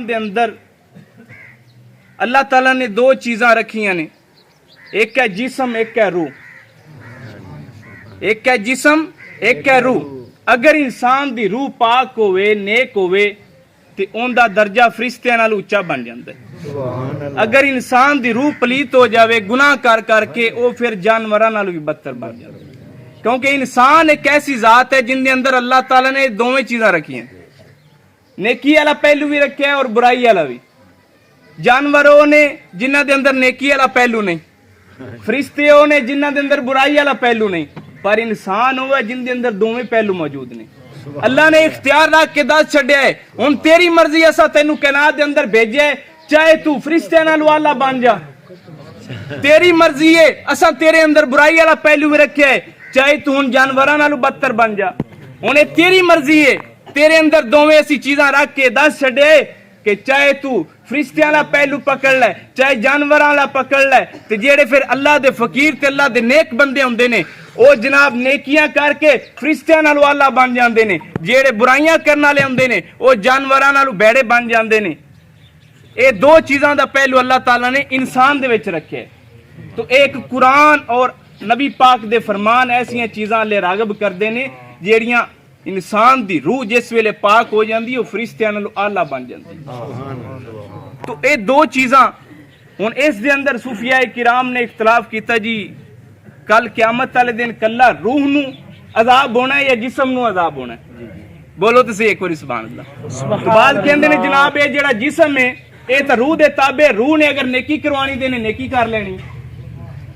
दे अंदर अल्लाह ताला ने दो चीज़ां रखियां ने, एक है जिस्म एक है रूह। एक है जिस्म एक है रूह। अगर इंसान दी रूह पाक होवे नेक होवे ते उनदा दर्जा फरिश्तियां नाल उच्चा बन जांदा है। अगर इंसान दी रूह पलीत हो जावे गुनाह कर करके वो फिर जानवरां नाल भी बदतर बन जांदा है। क्योंकि इंसान एक ऐसी जात है जिंदे अंदर अल्लाह ताला ने दोवें चीज़ां रखियां, नेकी वाला पहलू भी रखा है और बुराई वाला भी। जानवरों ने जिन्हां दे अंदर नेकी वाला पहलू नहीं, फरिश्ते वो ने जिन्हां दे अंदर बुराई वाला पहलू नहीं, पर इंसान वो है जिंदे अंदर दोवें पहलू मौजूद ने। अल्लाह ने इख्तियार रख के दस छड्या है, हुण तेरी मर्जी असा तैनू कायनात दे अंदर भेजे, चाहे तू फरिश्तियां नाल वाला बन जा, तेरी मर्जी है। असा तेरे अंदर बुराई वाला पहलू भी रखा है, चाहे तू हुण जानवरां नालों बदतर बन जा। हुण तेरी मर्जी है, तेरे अंदर दोवें ऐसी चीज़ां रख के दस छड्या है कि चाहे तू फरिश्तियां वाला पहलू पकड़ ले चाहे जानवरां वाला पकड़ ले। ते जेड़े फिर अल्लाह दे फकीर ते अल्लाह दे नेक बंदे हुंदे ने वो जनाब नेकियां करके फरिश्तियां नाल वाला बन जांदे ने, जेड़े बुराइयां करने वाले हुंदे ने वो जानवरां नाल बैड़े बन जांदे ने। ये दो चीज़ां दा पहलू अल्लाह ताला ने इंसान दे विच रखे है। तो एक कुरान और नबी पाक दे फरमान ऐसियां चीज़ां ले रागब करदे ने जेड़ियां इंसान दी रूह जिस वेले पाक हो जाती वो फरिश्तियां नालों आला बन जाती। तो ये दो चीज़ां हुण इस दे अंदर सूफियाए किराम ने इख्तलाफ किया जी कल क़यामत वाले दिन कल्ला रूह नूं अजाब होना है या जिस्म नूं अजाब होना है? बोलो तो सही एक बार सुभान अल्लाह। तो बाद कहंदे ने जनाब ये जेड़ा जिस्म है ये तो रूह दे ताबे, रूह ने अगर नेकी करवानी ते नेकी कर लेनी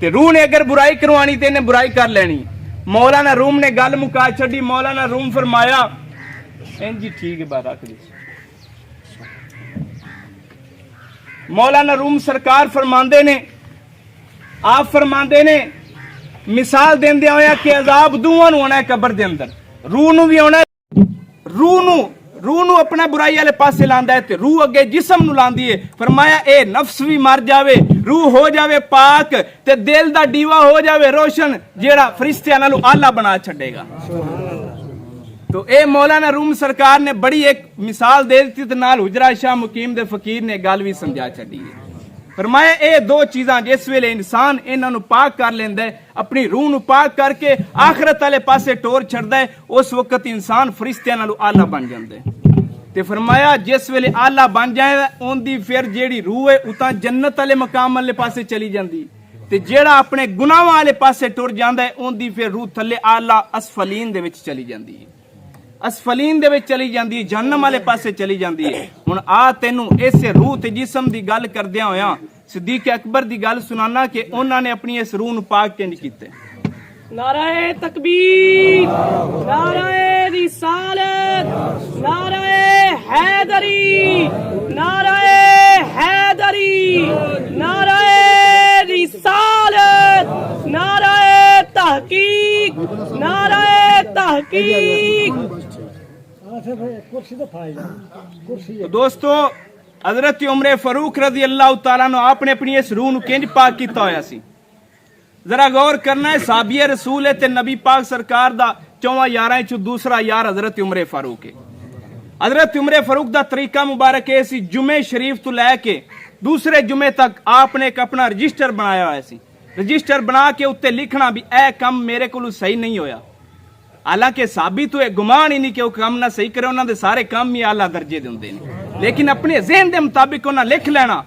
ते रूह ने अगर बुराई करवानी ते ने बुराई कर लेनी। मौलाना रूम ने गल मुका छड़ी। मौलाना रूम फरमाया जी ठीक है बात रख दी। मौलाना रूम सरकार फरमांदे ने, आप फरमांदे ने मिसाल देंदे होया कि अजाब दूहां नूं होना है कब्र दे अंदर, रूह नूं भी होना है। रूह नूं अपना बुराई वाले पासे लांदा है ते रूह अगे जिस्म नूं लांदी है। फरमाया ए नफ्स भी मर जावे रूह हो जावे पाक ते दिल दा दीवा हो जावे रोशन जेड़ा फरिश्तियां नालों आला बना छड़ेगा। तो ए मौलाना रूम सरकार ने बड़ी एक मिसाल दे दी ते नाल हुजरा शाह मुकीम दे फकीर ने गल भी समझा छड़ी है। फरमाया ए दो चीज़ां जिस वेले इंसान इन्हां नूं पाक कर लेंदा है, अपनी रूह नूं पाक करके आखिरत वाले पासे टोर छड़दा है, उस वक्त इंसान फरिश्तियां नालों आला बन जांदा है। ते फरमाया जिस वेले आला बन जाए उनदी फिर जेड़ी रूह है उतां जन्नत वाले मकाम वाले पासे चली जांदी, ते जेड़ा अपने गुनाहां वाले पासे टुर जांदा है उनदी फिर रूह थल्ले आला असफलीन दे विच चली जांदी है, असफलीन दे विच चली जांदी है, जहन्नम वाले पासे चली जांदी है। हुण आ तैनू इस रूह ते जिस्म दी गल करदियां होया सिद्दीक अकबर दी गल सुनाना कि उन्हां ने अपनी इस रूह नूं पाक किंज कीते। नाराए तकबीर, नाराए रिसालत, नाराए हैदरी, नाराए हैदरी, नाराए रिसालत, नाराए तहकीक, नाराए तहकीक। तो दोस्तों हजरत उमर फारूक रजी अल्लाह तआला अन्हु आपने अपनी इस रूह नूं किंज पाक कीता होया सी? जरा गौर करना है। साबिया रसूल है ते नबी पाक सरकार दा 4 यारां चों दूसरा यार हजरत उमर फारूक है। हजरत उमर फारूक दा तरीका मुबारक है सी जुमे शरीफ तो लैके दूसरे जुमे तक आपने एक अपना रजिस्टर बनाया हुआ सी। रजिस्टर बना के उत्ते लिखना भी ए कम मेरे को सही नहीं होया, हालांकि साबित हुए गुमान ही नहीं कि वो काम ना सही करे, उन्होंने सारे काम ही आला दर्जे दे हुंदे ने, लेकिन अपने ज़हन के मुताबिक उन्हें लिख लेना।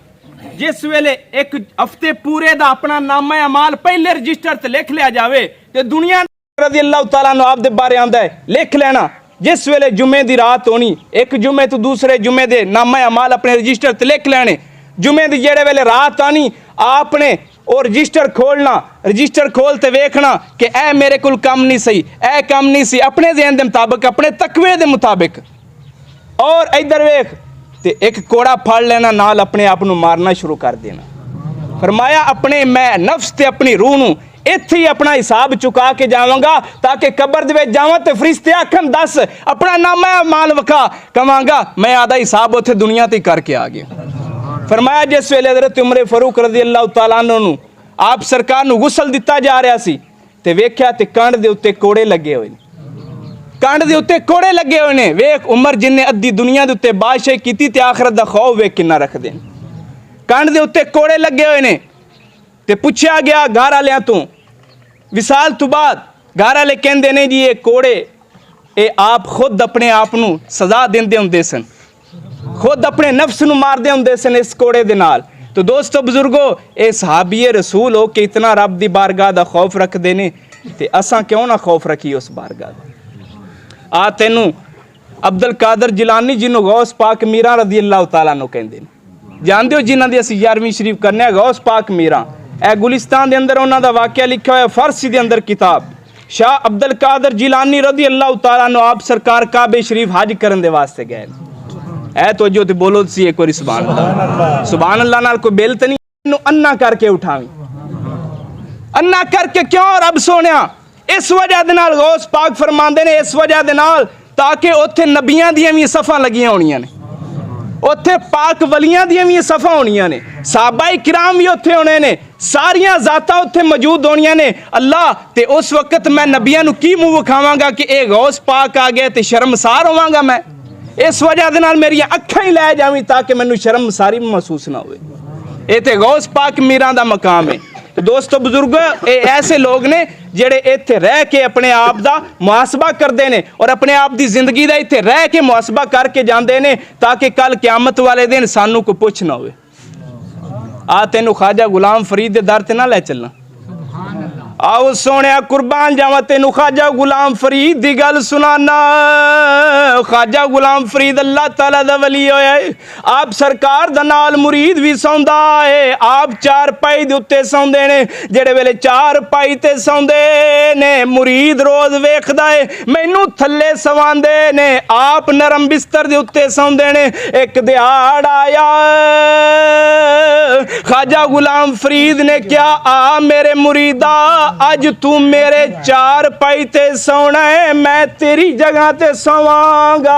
जिस वेले एक हफ्ते पूरे दा अपना नामा अमाल पहले रजिस्टर ते लिख लिया जावे ते दुनिया रज़ी अल्लाह तआला अन्हु आप दे बारे आंदा है लिख लेना। जिस वेले जुमे दी रात होनी एक जुमे तो दूसरे जुमे दे नामा अमाल अपने रजिस्टर ते लिख लेने। जुमे दी जेड़े वेले रात आनी आपने और रजिस्टर खोलना, रजिस्टर खोल ते वेखना कि ए मेरे कोल काम नहीं सही, ए काम नहीं सी, अपने ज़हन दे मुताबिक अपने तकवे दे मुताबिक। और इधर वेख ते एक कोड़ा फड़ लेना, नाल अपने आप नूं मारना शुरू कर देना। फरमाया अपने मैं नफ्स ते अपनी रूह नूं इत्थे ही अपना हिसाब चुका के जावांगा ताकि कब्र दे विच जावां ते फरिश्ते आखन दस अपना नामा माल वखा, कवांगा मैं आधा हिसाब उत्थे दुनिया ते करके आ गया। फरमाया जिस वेले हज़रत उमर फारूक रज़ी अल्लाह तआला अन्हु नूं आप सरकार नूं गुसल दिता जा रहा सी ते वेख्या ते कंड दे उत्ते कोड़े लगे हुए। ਕੰਡ ਦੇ ਉੱਤੇ ਕੋੜੇ ਲੱਗੇ ਹੋਏ ਨੇ। ਵੇਖ ਉਮਰ ਜਿੰਨੇ ਅੱਧੀ ਦੁਨੀਆ ਦੇ ਉੱਤੇ ਬਾਦਸ਼ਾਹੀ ਕੀਤੀ ਤੇ ਆਖਰਤ ਦਾ ਖੌਫ ਵੇਖ ਕਿੰਨਾ ਰੱਖਦੇ ਨੇ। ਕੰਡ ਦੇ ਉੱਤੇ ਕੋੜੇ ਲੱਗੇ ਹੋਏ ਨੇ ਤੇ ਪੁੱਛਿਆ ਗਿਆ ਘਰ ਵਾਲਿਆਂ ਤੋਂ ਵਿਸਾਲ ਤੋਂ ਬਾਅਦ, ਘਰ ਵਾਲੇ ਕਹਿੰਦੇ ਨੇ ਜੀ ਇਹ ਕੋੜੇ ਇਹ ਆਪ ਖੁਦ ਆਪਣੇ ਆਪ ਨੂੰ ਸਜ਼ਾ ਦਿੰਦੇ ਹੁੰਦੇ ਸਨ, ਖੁਦ ਆਪਣੇ ਨਫਸ ਨੂੰ ਮਾਰਦੇ ਹੁੰਦੇ ਸਨ ਇਸ ਕੋੜੇ ਦੇ ਨਾਲ। तो दोस्तों बुजुर्गो ये सहाबी रसूल हो के इतना रब दी बारगाह दा खौफ रखते ने ते असां क्यों ना खौफ रखिए उस बारगाह दा। आ तेनू अब्दुल कादर जिलानी जिन्हों गौस पाक मीरा रदी अल्लाह तआला नु कहंदे ने। जानदे हो जिन्हां दी असीं 11वीं शरीफ करने गौस पाक मीरा, ए गुलिस्तान दे अंदर उन्हां दा वाकया लिखा होया फारसी दे अंदर किताब। शाह अब्दुल कादर जिलानी रदी अल्लाह तआला नु आप सरकार काबे शरीफ हज करन दे वास्ते गए। ऐ तो जो ते बोलो सी एक बारी सुभान अल्लाह। सुभान अल्लाह नाल कोई बिल ते नहीं अन्ना करके उठावी, अन्ना करके क्यों रब सोनिया? इस वजह दे नाल गौस पाक फरमांदे ने इस वजह दे नाल ताकि उत्थे नबियां दियां भी सफ़ां लगियां होणियां ने, उत्थे पाक वलियां दियां भी सफ़ां होणियां ने, सहाबाए किराम भी उत्थे होने ने, सारियां ज़ातां उत्थे मौजूद होणियां ने। अल्लाह ते उस वक्त मैं नबियां नूं की मूँह विखावांगा कि ये गौस पाक आ गए ते शर्मसार होवांगा मैं। इस वजह दे नाल मेरियां अखां ही लै जावीं ताकि मैनूं शर्मसारी महसूस ना होवे। ये ते गौस पाक मीरां दा मकाम है। तो दोस्तों बुजुर्ग ये ऐसे लोग ने जेड़े इत्थे रह के अपने आप दा मुहासबा करते हैं और अपने आप दी जिंदगी दा इत्थे रह के मुहासबा करके जाते हैं ताकि कल क़यामत वाले दिन सानू कोई पुछ ना होवे। आ तेनू ख्वाजा गुलाम फरीद दे दर ते ना लै चलना। आओ सोने कुर्बान जावा तेनू ख्वाजा गुलाम फरीद दी गल सुनाना। ख्वाजा गुलाम फरीद अल्लाह ताला दा वली होया है। आप सरकार दा नाल मुरीद भी सौंदा है। आप चार पाई दे उत्ते सौंदे ने, जेड़े वेले चार पाई ते सौंदे ने मुरीद रोज वेखदा है मैनू थल्ले सवांदे ने। आप नरम बिस्तर दे उत्ते सौंदे ने। एक दिहाड़ आया ख्वाजा गुलाम फरीद ने क्या आ मेरे मुरीदा अज तू मेरे चार पाई ते सोना है, मैं तेरी जगह ते सोवांगा,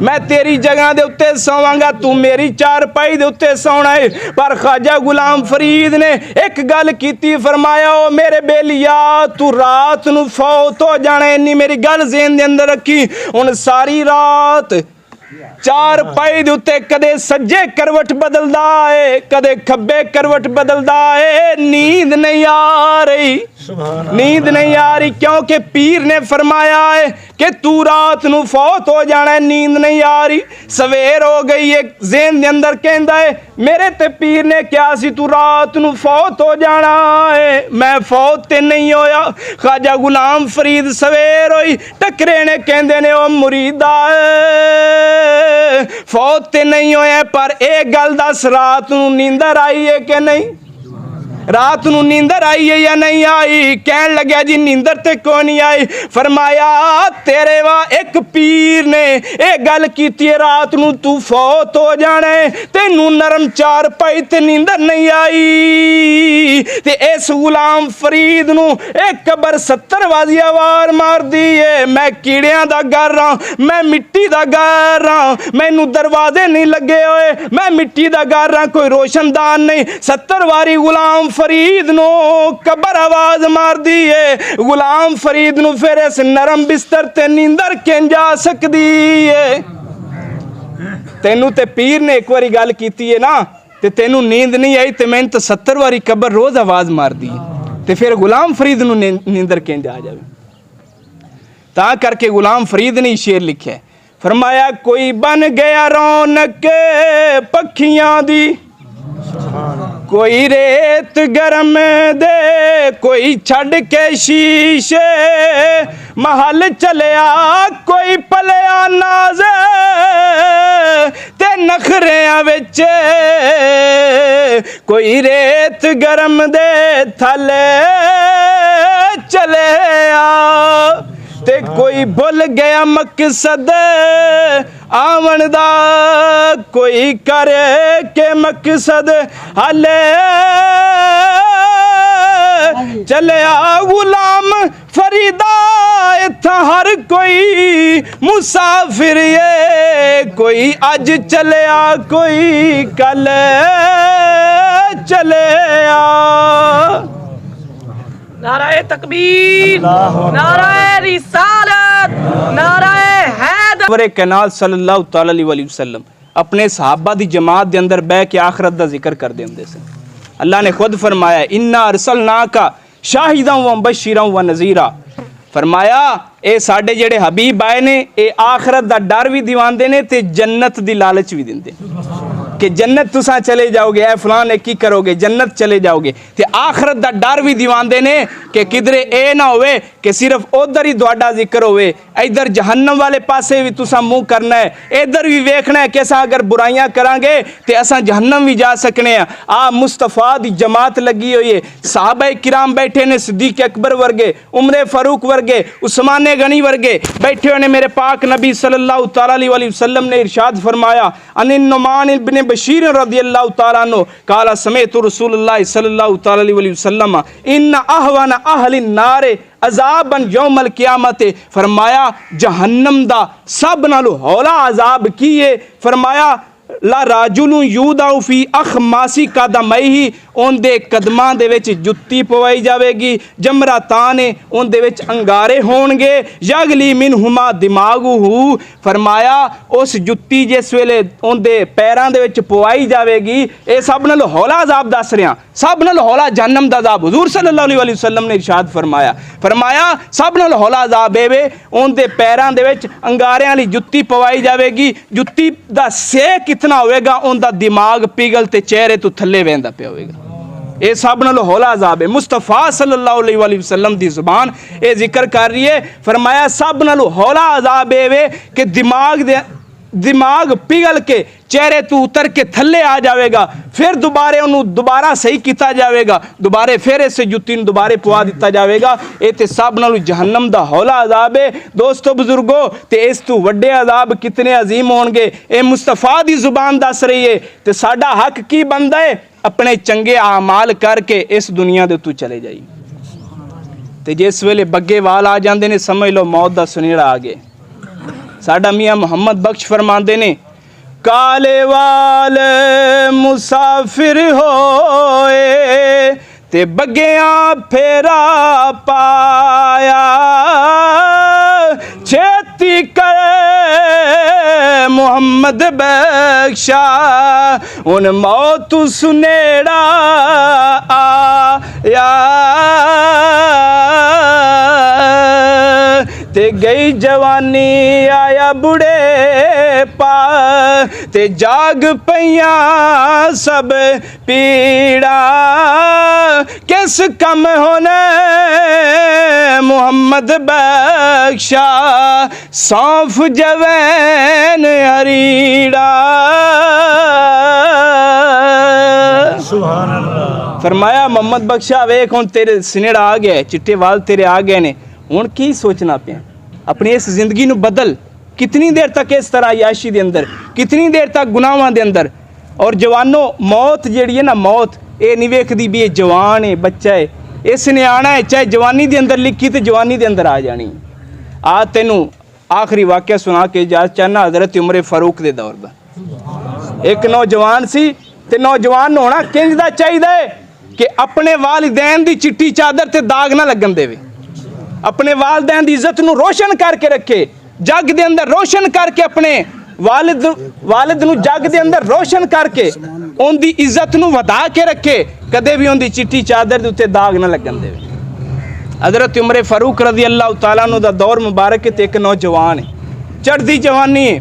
मैं तेरी जगह दे उत्ते सोवांगा, तू मेरी चार पाई दे उत्ते सोना है। पर ख्वाजा गुलाम फरीद ने एक गल कीती, फरमाया ओ मेरे बेलिया तू रात नू फौत हो जाना। इन्नी मेरी गल ज़हन दे अंदर रखी। हुण सारी रात चार पाई दे उत्ते कदे सज्जे करवट बदलदा है, कदे खब्बे करवट बदलदा है, नींद नहीं आ रही, नींद नहीं आ रही, क्योंकि पीर ने फरमाया है कि तू रात नू फौत हो जाना है, नींद नहीं आ रही। सवेर हो गई है, ज़हन दे अंदर कहंदा है मेरे ते पीर ने क्या सी तू रात नू फौत हो जाना है, मैं फौत ते नहीं होया। ख्वाजा गुलाम फरीद सवेर होई टकरे ने कहंदे ने ओ मुरीदा फौत ते नहीं होया, पर एक गल दस रात नू नींदर आई है कि नहीं, रात नू नींदर आई है या नहीं आई? कहन लग्या जी नींदर ते कोई नहीं आई। फरमाया तेरे वा एक पीर ने एक गल कीती है रात नू तू फौत हो जाना है, तेनू नरम चार पाई ते नींदर नहीं आई। ते इस गुलाम फरीद नू एक कबर 70 वाजिया वार मार दी है। मैं कीड़ियां दा घर रहा, मैं मिट्टी दा घर रहा, मैनू दरवाजे नहीं लगे हुए, मैं मिट्टी दा घर रहा, कोई रोशनदान नहीं। 70 वारी गुलाम फरीद नो कबर आवाज मार दी है। गुलाम फरीद नु फिर इस नरम बिस्तर ते नींदर किंज जा सकदी है? तेनू ते पीर ने एक बारी गल कीती है ना ते तेनू नींद नहीं आई, ते मैंने तो 70 वारी कबर रोज आवाज मार दी है, ते फिर गुलाम फरीद नु नींदर किंज आ जावे? ता करके गुलाम फरीद ने शेर लिखा है, फरमाया कोई बन गया रौनक पखियां दी, कोई रेत गरम दे, कोई छड़ के शीशे महल चलिया, कोई पलिया नाज ते नखरियां विच, कोई रेत गरम दे थले चलिया, ते कोई भुल गया मकसद आवन दा, कोई करे के मकसद हाले चलिया। गुलाम फरीदा इत्था हर कोई मुसाफिर ये, कोई अज चलिया कोई कल चलिया। नाराए तकबीर, नाराए रिसालत, रिसालत नाराए हैदर। वरे कैनाल सल्लल्लाहु तआला अलैहि वसल्लम अपने सहाबा दी जमात दे अंदर बह के आखरत दा जिक्र करदे हुंदे सन। अल्लाह ने खुद फरमाया इन्ना अरसलनाका शाहिदन व बशीरन व नज़ीरा। फरमाया ए साडे जेड़े हबीब आए ने ए आखरत दा डर भी दिवांदे ने ते जन्नत दी लालच भी दिंदे कि जन्नत तुसा चले जाओगे, ऐ फलां ने की करोगे, जन्नत चले जाओगे। ते आखरत दा डर भी दिवांदे ने कि किधरे ए ना होवे कि सिर्फ उधर ही तुहाडा जिक्र होवे, इधर जहन्नम वाले पासे भी तुसा मुंह करना है, इधर भी वेखना है कि असां अगर बुराइयां करांगे ते असां जहन्नम भी जा सकने हैं। आ मुस्तफा दी जमात लगी हुई है, सहाबा किराम बैठे ने, सिद्दीक अकबर वर्गे, उमर फारूक वर्गे, उस्मान गनी वर्गे बैठे हुए ने। मेरे पाक नबी सल्लल्लाहु तआला अलैहि वसल्लम ने इरशाद फरमाया अन नुमान इब्न बशीर रज़ियल्लाहु तआला अन्हु काला समेत रसूलुल्लाह सल्लल्लाहु तआला अलैहि वसल्लम इन अहवन अहली नार अजाबन यौमल क़यामत। फरमाया जहन्नम दा सब नालों हौला अजाब की है। फरमाया ला राजुलू यूदाउ फी अखमासी कदमैही उनदे कदमां दे विच जुत्ती पवाई जाएगी, जमरा ताने उनदे विच अंगारे होणगे, यगली मिनहुमा दिमागुहू। फरमाया उस जुत्ती जिस वेले उनदे पैरां दे विच पवाई जाएगी, ये सब नाल हौला अजाब दस रहा, सब नाल हौला जहन्नम दा अजाब। हुजूर सल्लल्लाहु अलैहि वसल्लम ने इरशाद फरमाया सब नाल हौला अजाब एवे उनदे पैरां दे विच अंगारियां वाली जुत्ती पवाई जाएगी। जुत्ती दा सेक कितना होएगा, उनका दिमाग पिघल ते चेहरे तो थले वेंदा पिया होएगा। ये सब नालों हौला अजाब है। मुस्तफा सल्लल्लाहु अलैहि वसल्लम दी जुबान ये जिक्र कर रही है। फरमाया सब नालों हौला अजाब है कि दिमाग पिघल के चेहरे तो उतर के थले आ जाएगा, फिर दोबारा सही किया जाएगा, दोबारे फिर इस जुत्ती दोबारे पवा दिता जाएगा। ये तो सब नालों जहन्नम दा हौला अजाब है। दोस्तों बुजुर्गो, ते इस तो वड्डे अजाब कितने अजीम होंगे, ये मुस्तफा दी जुबान दस रही है। तो साडा हक की बनदा है, अपने चंगे आमाल करके इस दुनिया दे तू चले जाइए। तो जिस वेले बग्गे वाल आ जाते ने समझ लो मौत दा सुनेड़ा आ गया। साडा मियाँ मुहम्मद बख्श फरमाते ने काले वाल मुसाफिर होए ते बग्गियां फेरा पाया, छेती कर मुहम्मद बख्शा उन मौत सुनेड़ा आया। ते गई जवानी आया बुढ़े पा ते जाग पईया सब पीड़ा, किस कम होने मुहम्मद बख्शा सौंफ जवैन हरीड़ा। सुभान अल्लाह। फरमाया मोहम्मद बख्शा वेख हुण तेरे सिनेड़ा आ गया, चिट्टे वाल तेरे आ गए ने, हुण की सोचना पिया, अपनी इस जिंदगी नू बदल। कितनी देर तक इस तरह याशी दे अंदर, कितनी देर तक गुनाहां दे अंदर। और जवानों मौत जिहड़ी है ना, मौत ये नहीं वेखदी भी ये जवान है बच्चा है, इसने आना है, चाहे जवानी दे अंदर लिखी तो जवानी दे अंदर आ जानी। आ तेनू आखिरी वाक़या सुना के इजाज़त चाहना हज़रत उमर फारूक दे दौर दा। एक नौजवान सी ते नौजवान होना किंज दा चाहिए कि अपने वालिदैन दी चिट्टी चादर ते दाग ना लगन देवे, अपने वालिदैन दी इज्जत नू रोशन करके रखे, जग दे अंदर रोशन करके अपने वालिद नू जग दे अंदर रोशन करके उनकी इज्जत नू वधा के रखे, कदे भी उनकी चिट्टी चादर दे उत्ते दाग ना लगन देवे। हज़रत उमर फारूक रज़ी अल्लाह तआला अन्हु दा दौर मुबारक ते एक नौजवान है, चढ़दी जवानी है,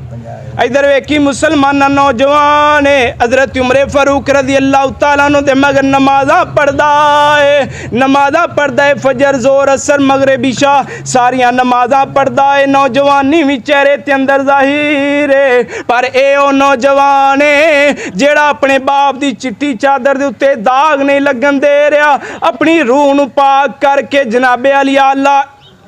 इधर वेखी मुसलमान नौजवान है। हज़रत उमर फारूक रज़ी अल्लाह तआला अन्हु दे मगर नमाज़ा पढ़दा है, नमाज़ा पढ़दा है, फजर जोर असर मगरिब इशा सारियां नमाज़ा पढ़दा है। नौजवानी भी चेहरे ते अंदर जाहिर है, पर ए ओ नौजवान है जेड़ा अपने बाप दी चिट्टी चादर दे उत्ते दाग नहीं लगन दे रहा, अपनी रूह नू पाक करके जनाबे अली आला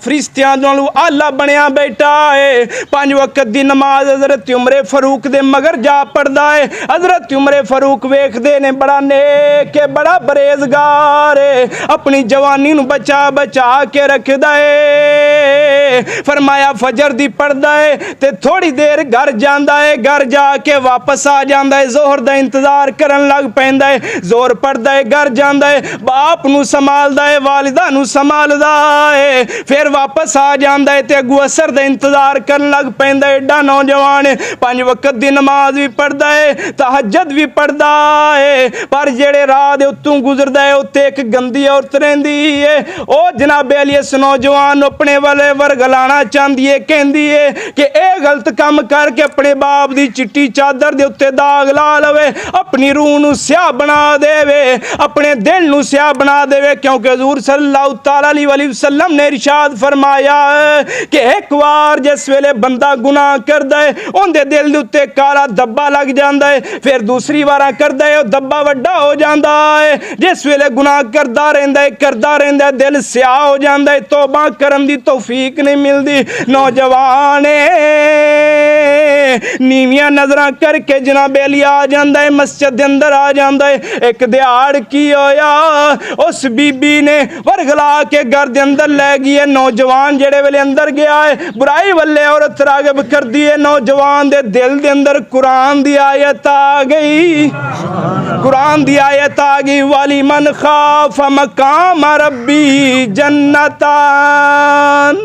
फरिश्तियां नालों आला बनया बैठा है। 5 वक्त दी नमाज हज़रत उमर फारूक दे मगर जा पढ़दा है। हज़रत उमर फारूक वेखदे ने बड़ा नेक है, बड़ा परहेजगार है, अपनी जवानी नू बचा बचा के रखदा है। फरमाया फजर दी पढ़दा है ते थोड़ी देर घर जांदा है, घर जाके वापस आ जांदा है, जोहर दा इंतजार करन लग पैंदा है, जोहर पढ़दा है, घर जांदा है, बाप नू संभालदा है, वालिदा नू संभालदा है, फिर वापस आ जांदा है ते अगू असर दा इंतजार करन लग पैंदा है। एडा नौजवान है, 5 वक्त दी नमाज भी पढ़दा है, तहज्जुद भी पढ़दा है, पर जेड़े राह दे उत्तों गुजरदा है उत्ते एक गंदी औरत रहिंदी है। ओ जनाबे अली इस नौजवान अपने वाले वर्ग लाना चाहती है, कहती है कि यह गलत काम करके अपने बाप की चिट्टी चादर दे उत्ते दाग ला लवे, अपनी रूह नू स्याह बना देवे, अपने दिल नू स्याह बना देवे, क्योंकि हजूर सल्लल्लाहु तआला अलैहि वसल्लम ने इरशाद फरमाया है कि एक बार जिस वेले बंदा गुनाह करदा है उनके दिल दे उत्ते काला धब्बा लग जाता है, फिर दूसरी बार करदा है धब्बा वड्डा हो जाता है, जिस वेले गुनाह करदा रहिंदा है दिल स्याह हो जाता है, तौबा करन दी तौफीक नहीं मिलती। नौजवान नीवियां नजरां करके जनाबे अली आ जाता है, मस्जिद दे अंदर आ जाता है। एक दिहाड़ की होया, उस बीबी ने वरगला के घर दे अंदर लै गई है। नौजवान जेड़े वेले अंदर गया है, बुराई वाले औरत रागब कर दी है, नौजवान दे दिल दे अंदर कुरान दी आयत आ गई, कुरान दी आयत आ गई, वाली मन खाफ मकाम रब्बी जन्नतान।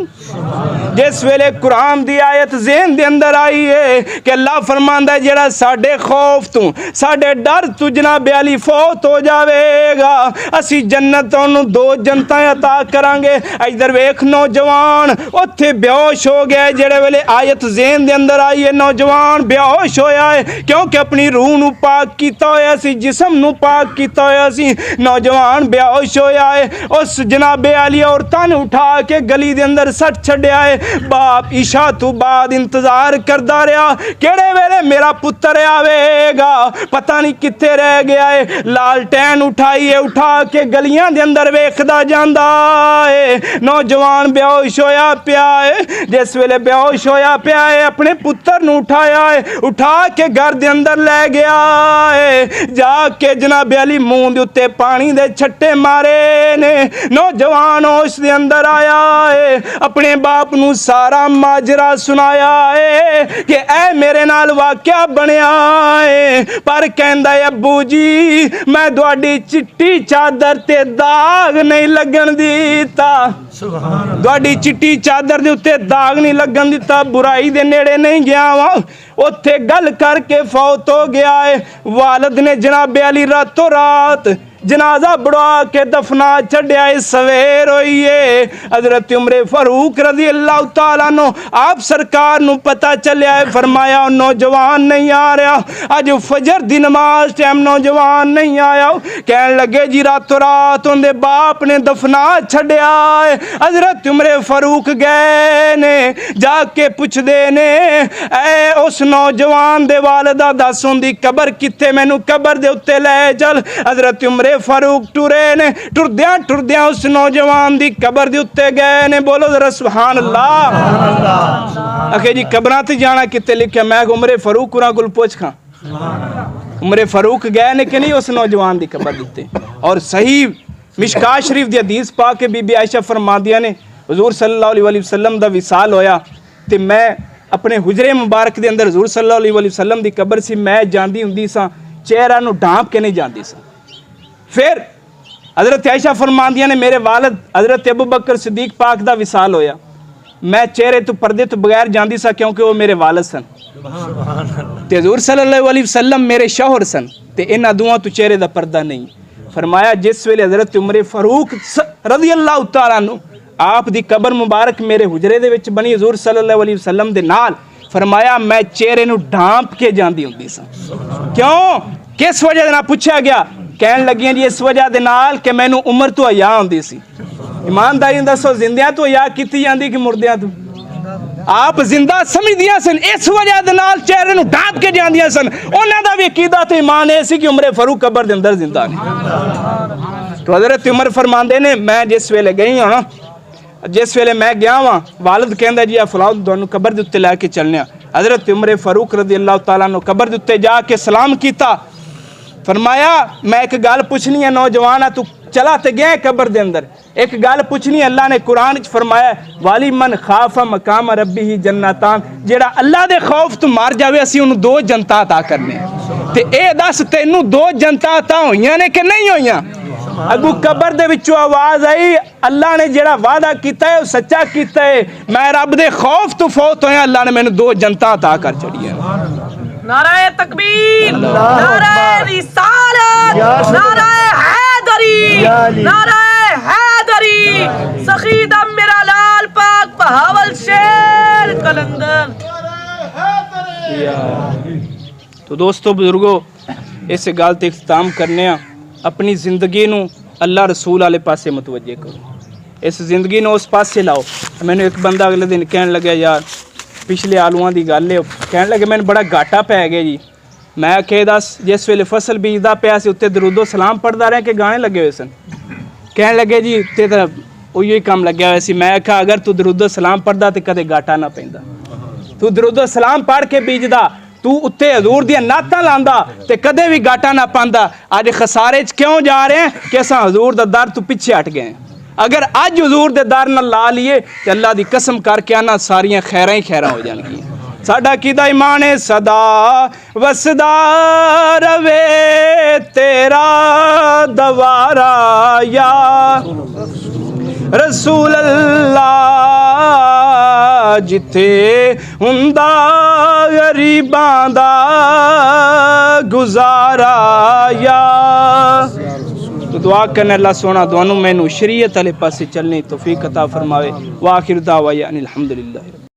जिस वेले कुरान दी आयत ज़हन दे अंदर आई है कि अल्लाह फरमांदा है जेड़ा साडे खौफ तू साडे डर तू जनाबे अली फौत हो जावेगा, असी जन्नत ओनू 2 जन्नतां अता करांगे। इधर वेख नौजवान उत्थे बेहोश हो गया है, जेड़े वेले आयत ज़हन दे अंदर आई है नौजवान बेहोश होया है, क्योंकि अपनी रूह नू पाक कीता होया सी, जिस्म नू पाक कीता होया सी। नौजवान बेहोश होया है, उस जनाबे अली औरतां नू उठा के गली दे अंदर सट छड्या है। बाप इशा तो बाद इंतजार करदा रहा, केड़े वेले मेरा पुत्र आवेगा, पता नहीं कित्थे रह गया है। लालटेन उठाई है, उठा के गलियां दे अंदर वेखदा जांदा है। नौजवान बेहोश होया पिया है, जिस वेले बेहोश होया पिया है अपने पुत्र नू उठाया है, उठा के घर दे अंदर ले गया है, जाके जनाबे अली मुंह दे उत्ते पानी दे छट्टे मारे ने। नौजवान होश दे अंदर आया है, अपने बाप नू सारा माजरा सुनाया है कि ऐ मेरे नाल वाकया बनया है, पर कहंदा है अब्बू जी मैं तुहाडी चिट्टी चादर ते दाग नहीं लगन दीता, तुहाडी चिट्टी चादर दे उत्ते दाग नहीं लगन दिता, बुराई दे नेड़े नहीं गया वा, उत्थे गल करके फौत हो गया है। वालिद ने जनाबे अली रातों रात जनाजा बढ़ा के दफना छड्या है। सवेर होई है, हजरत उमर फारूक रज़ी अल्लाह तआला नो आप सरकार नू पता चलिया है, फरमाया नौजवान नहीं आ रहा, अज फजर दी नमाज टाइम नौजवान नहीं आया। कहन लगे जी रातों रात उनके बाप ने दफना छड्या है। हजरत उमर फारूक गए ने, जाके पुछदे ने ऐ उस नौजवान दे वालिदा दस उनदी कबर कित्थे, मैनू कबर दे उत्ते ले चल। हजरत उमर फारूक टुरे ने, टुरद्या टुरद्या उस नौजवान दी कबर दे उत्ते गए ने। बोलो जरा सुभान अल्लाह। आखे जी कबरां ते जाना कित्ते लिखिया, मैं उमर फारूक होरां कोल पुछ खां। उमर फारूक गए ने कि नहीं उस नौजवान दी कबर दे उत्ते। और सही मिशकात शरीफ दी हदीस पा के बीबी आयशा फरमादियां ने हुजूर सल्लल्लाहु अलैहि वसल्लम दा विसाल होया ते मैं अपने हुजरे मुबारक दे अंदर हुजूर सल्लल्लाहु अलैहि वसल्लम दी कबर सी, मैं जांदी हुंदी सां, चेहरा नू ढांप के नहीं जांदी सां। फिर हजरत आयशा फरमांदियां ने मेरे वालिद हजरत अबू बकर सिद्दीक पाक दा विसाल होया, मैं चेहरे तो पर्दे तो बगैर जांदी सा, क्योंकि वो मेरे वालिद सन ते हुजूर सल्लल्लाहु अलैहि वसल्लम मेरे शौहर सन, ते इन्हां दुआं तो चेहरे दा पर्दा नहीं। फरमाया जिस वेले हजरत उमर फारूक रज़ी अल्लाह तआला अन्हु आप दी कबर मुबारक मेरे हुजरे दे विच बनी हुजूर सल्लल्लाहु अलैहि वसल्लम दे नाल, फरमाया मैं चेहरे नू ढांप के जांदी हुंदी सा। क्यों, किस वजह नाल पूछा गया, कहन लगियां जी इस वजह दे नाल कि मैनू उमर तो हया आउंदी सी। ईमानदारी दसो जिंदियां तो हया कीती जांदी कि मुर्दियां तो? आप जिंदा समझदियां सन, इस वजह दे नाल चेहरे नू ढांप के जांदियां सन। उन्हां दा भी अकीदा ते ईमान ए सी कि उमर फारूक कबर दे अंदर जिंदा ने। तो हजरत उमर फरमांदे ने मैं जिस वेले गई हां ना, जिस वेले मैं गया वां, वालिद कहंदा जी आ फलाओ तुहानू कबर दे उत्ते लैके चलने। हजरत उमर फारूक रज़ी अल्लाह तआला अन्हु कबर दे उत्ते जाके सलाम कीता, फरमाया मैं एक गल पुछनी है नौजवान, तू चला ते गया कब्र दे अंदर। एक गल पुछनी, अल्लाह ने कुरान च फरमाया वाली मन खाफा मकाम रब्बी ही जन्नतान, जेड़ा अल्लाह दे खौफ तो मार जावे असी उन्हें 2 जन्नतां अता करने। ते ए दस तैनू 2 जन्नतां अता होईयां ने कि नहीं होईयां? अगू कब्र दे विचों आवाज आई, अल्लाह ने जेड़ा वादा कीता है सच्चा कीता है, मैं रब दे खौफ तो फौत होया, अल्लाह ने मैनू 2 जन्नतां अता कर छड़ियां। नाराए तकबीर, नाराए रिसालत, नाराए हैदरी, नाराए हैदरी, सखीदम मेरा लाल पाक बहावल शेर कलंदर। तो दोस्तों बुजुर्गो, इस गल ते इख्तिताम करने आ, अपनी जिंदगी नू अल्लाह रसूल वाले पासे मुतवज्जे करो, इस जिंदगी नू उस पासे लाओ। मैंने एक बंदा अगले दिन कहन लगा, यार पिछले आलूआं दी गल है, कहन लगे मैंने बड़ा घाटा पै गया जी। मैं आखे दस जिस वेले फसल बीजदा पिया सी उत्ते दरूदो सलाम पढ़दा रहा कि गाने लगे हुए सन? कहन लगे जी ते तां उही काम लग्या होया सी। मैं आखा अगर तू दरूदो सलाम पढ़दा ते कदे घाटा ना पैंदा। तू दरूदो सलाम पढ़ के बीजदा, तू उत्ते हजूर दियां नातां लांदा ते कदे भी घाटा ना पांदा। अज खसारे च क्यों जा रहे हैं कि असां हजूर दा दर तो पीछे हट गए। अगर अज हजूर दे दर नाल ला लिए ते अल्लाह दी कसम करके आना सारियां खैरां ही खैरां हो जाणगियां। साडा कीदा ईमान है सदा वसदा रवे तेरा दवारा या रसूल अल्लाह, जिथे हुंदा गरीबां दा गुजारा या। तो दुआ करने अल्लाह सोना दुआनू मैनू शरीयत वाले पासे चलने तौफीक अता फरमावे। वाखिर दावा अनिल हम्दुलिल्लाह।